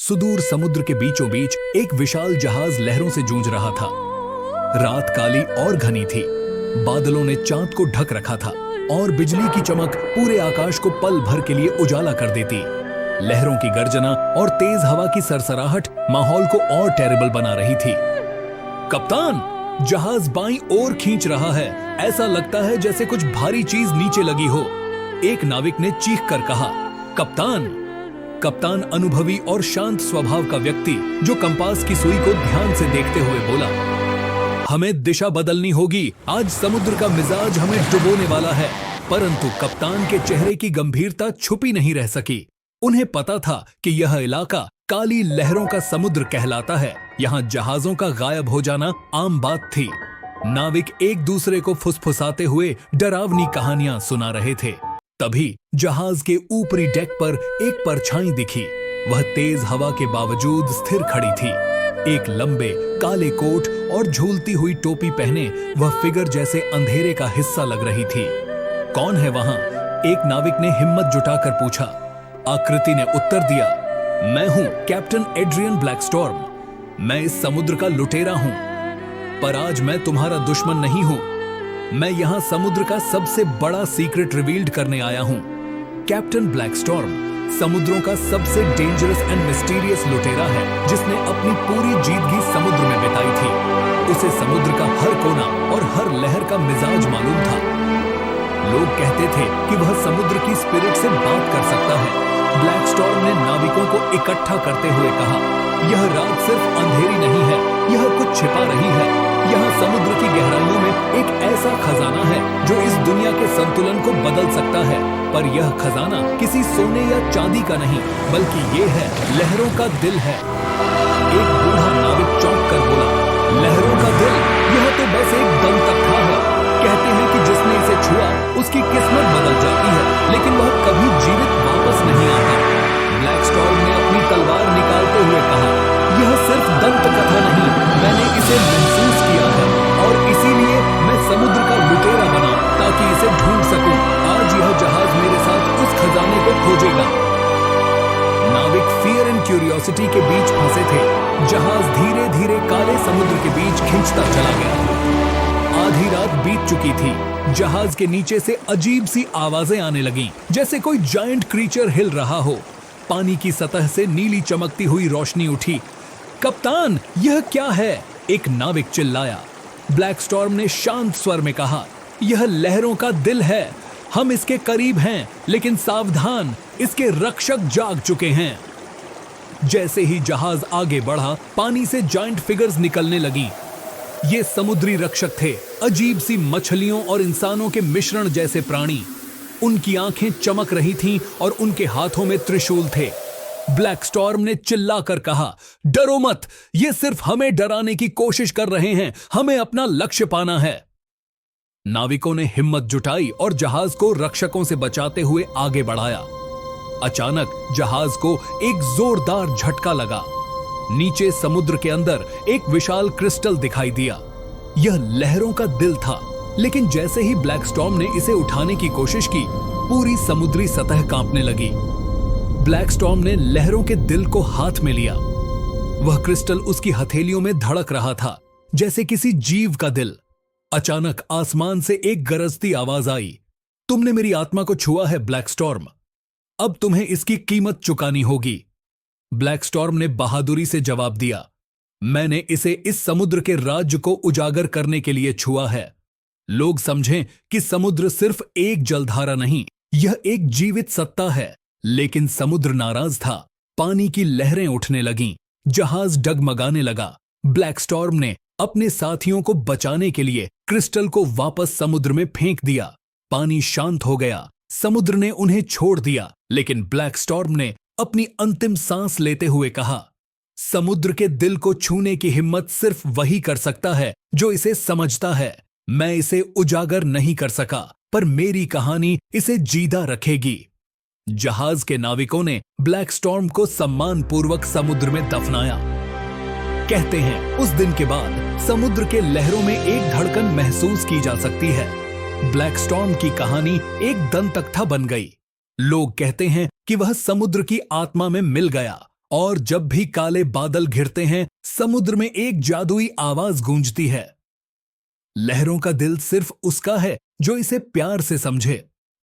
सुदूर समुद्र के बीचों बीच एक विशाल जहाज लहरों से जूझ रहा था। रात काली और घनी थी, बादलों ने चांद को ढक रखा था और बिजली की चमक पूरे आकाश को पल भर के लिए उजाला कर देती। लहरों की गर्जना और तेज हवा की सरसराहट माहौल को और टेरिबल बना रही थी। कप्तान, जहाज बाईं ओर खींच रहा है, ऐसा लगता है जैसे कुछ भारी चीज नीचे लगी हो, एक नाविक ने चीख कर कहा। कप्तान अनुभवी और शांत स्वभाव का व्यक्ति जो कंपास की सुई को ध्यान से देखते हुए बोला, हमें दिशा बदलनी होगी, आज समुद्र का मिजाज हमें डुबोने वाला है। परंतु कप्तान के चेहरे की गंभीरता छुपी नहीं रह सकी। उन्हें पता था कि यह इलाका काली लहरों का समुद्र कहलाता है, यहाँ जहाजों का गायब हो जाना आम बात थी। नाविक एक दूसरे को फुसफुसाते हुए डरावनी कहानियां सुना रहे थे। तभी जहाज के ऊपरी डेक पर एक परछाई दिखी। वह तेज हवा के बावजूद स्थिर खड़ी थी। एक लंबे काले कोट और झूलती हुई टोपी पहने वह फिगर जैसे अंधेरे का हिस्सा लग रही थी। कौन है वहां? एक नाविक ने हिम्मत जुटाकर पूछा। आकृति ने उत्तर दिया, मैं हूं कैप्टन एड्रियन ब्लैकस्टॉर्म। मैं इस समुद्र का लुटेरा हूं, पर आज मैं तुम्हारा दुश्मन नहीं हूं। मैं यहां समुद्र का सबसे बड़ा सीक्रेट रिवील्ड करने आया हूं। कैप्टन ब्लैकस्टॉर्म समुद्रों का सबसे डेंजरस एंड मिस्टीरियस लुटेरा है, जिसने अपनी पूरी जीदगी समुद्र में बिताई थी। उसे समुद्र का हर कोना और हर लहर का मिजाज मालूम था। लोग कहते थे कि वह समुद्र की स्पिरिट से बात कर सकता है। ब्लैकस्टॉर्म ने नाविकों को इकट्ठा करते हुए कहा, यह रात सिर्फ अंधेरी नहीं है, यह कुछ छिपा रही है। यहाँ समुद्र की गहराइयों में एक ऐसा खजाना है जो इस दुनिया के संतुलन को बदल सकता है। पर यह खजाना किसी सोने या चांदी का नहीं, बल्कि ये है लहरों का दिल है। एक बूढ़ा नाविक चौंक कर बोला, लहरों का दिल? यह तो बस एक दंतकथा है। कहते हैं कि जिसने इसे छुआ उसकी किस्मत बदल जाती है, लेकिन वह कभी जीवित वापस नहीं आता। ब्लैकस्टॉर्म ने अपनी तलवार निकालते हुए कहा, यह सिर्फ दंतकथा नहीं, मैंने इसे महसूस किया है और इसीलिए मैं समुद्र का लुटेरा बना ताकि इसे ढूंढ सकूं। आज यह जहाज मेरे साथ उस खजाने को खोजेगा। नाविक फियर एंड क्यूरियोसिटी के बीच फंसे थे। जहाज धीरे धीरे काले समुद्र के बीच खिंचता चला गया। आधी रात बीत चुकी थी। जहाज के नीचे से अजीब सी आवाजें आने लगीं, जैसे कोई जायंट क्रीचर हिल रहा हो। पानी की सतह से नीली चमकती हुई रोशनी उठी। कप्तान, यह क्या है? एक नाविक चिल्लाया। ब्लैकस्टॉर्म ने शांत स्वर में कहा, यह लहरों का दिल है। हम इसके करीब हैं, लेकिन सावधान, इसके रक्षक जाग चुके हैं। जैसे ही जहाज आगे बढ़ा, पानी से जायंट फिगर्स निकलने लगी। ये समुद्री रक्षक थे, अजीब सी मछलियों और इंसानों के मिश्रण जैसे प्राणी। उनकी आंखें चमक रही थीं और उनके हाथों में त्रिशूल थे। ब्लैकस्टॉर्म ने चिल्लाकर कहा, डरो मत, ये सिर्फ हमें डराने की कोशिश कर रहे हैं, हमें अपना लक्ष्य पाना है। नाविकों ने हिम्मत जुटाई और जहाज को रक्षकों से बचाते हुए आगे बढ़ाया। अचानक जहाज को एक जोरदार झटका लगा। नीचे समुद्र के अंदर एक विशाल क्रिस्टल दिखाई दिया। यह लहरों का दिल था, लेकिन जैसे ही ब्लैकस्टॉर्म ने इसे उठाने की कोशिश की, पूरी समुद्री सतह कांपने लगी। ब्लैकस्टॉर्म ने लहरों के दिल को हाथ में लिया। वह क्रिस्टल उसकी हथेलियों में धड़क रहा था, जैसे किसी जीव का दिल। अचानक आसमान से एक गरजती आवाज आई, तुमने मेरी आत्मा को छुआ है ब्लैकस्टॉर्म, अब तुम्हें इसकी कीमत चुकानी होगी। ब्लैकस्टॉर्म ने बहादुरी से जवाब दिया, मैंने इसे इस समुद्र के राज्य को उजागर करने के लिए छुआ है। लोग समझें कि समुद्र सिर्फ एक जलधारा नहीं, यह एक जीवित सत्ता है। लेकिन समुद्र नाराज था। पानी की लहरें उठने लगीं, जहाज डगमगाने लगा। ब्लैकस्टॉर्म ने अपने साथियों को बचाने के लिए क्रिस्टल को वापस समुद्र में फेंक दिया। पानी शांत हो गया, समुद्र ने उन्हें छोड़ दिया। लेकिन ब्लैकस्टॉर्म ने अपनी अंतिम सांस लेते हुए कहा, समुद्र के दिल को छूने की हिम्मत सिर्फ वही कर सकता है जो इसे समझता है। मैं इसे उजागर नहीं कर सका, पर मेरी कहानी इसे जीदा रखेगी। जहाज के नाविकों ने ब्लैकस्टॉर्म को सम्मानपूर्वक समुद्र में दफनाया। कहते हैं उस दिन के बाद समुद्र के लहरों में एक धड़कन महसूस की जा सकती है। ब्लैकस्टॉर्म की कहानी एक दंतकथा बन गई। लोग कहते हैं कि वह समुद्र की आत्मा में मिल गया और जब भी काले बादल घिरते हैं, समुद्र में एक जादुई आवाज गूंजती है। लहरों का दिल सिर्फ उसका है जो इसे प्यार से समझे।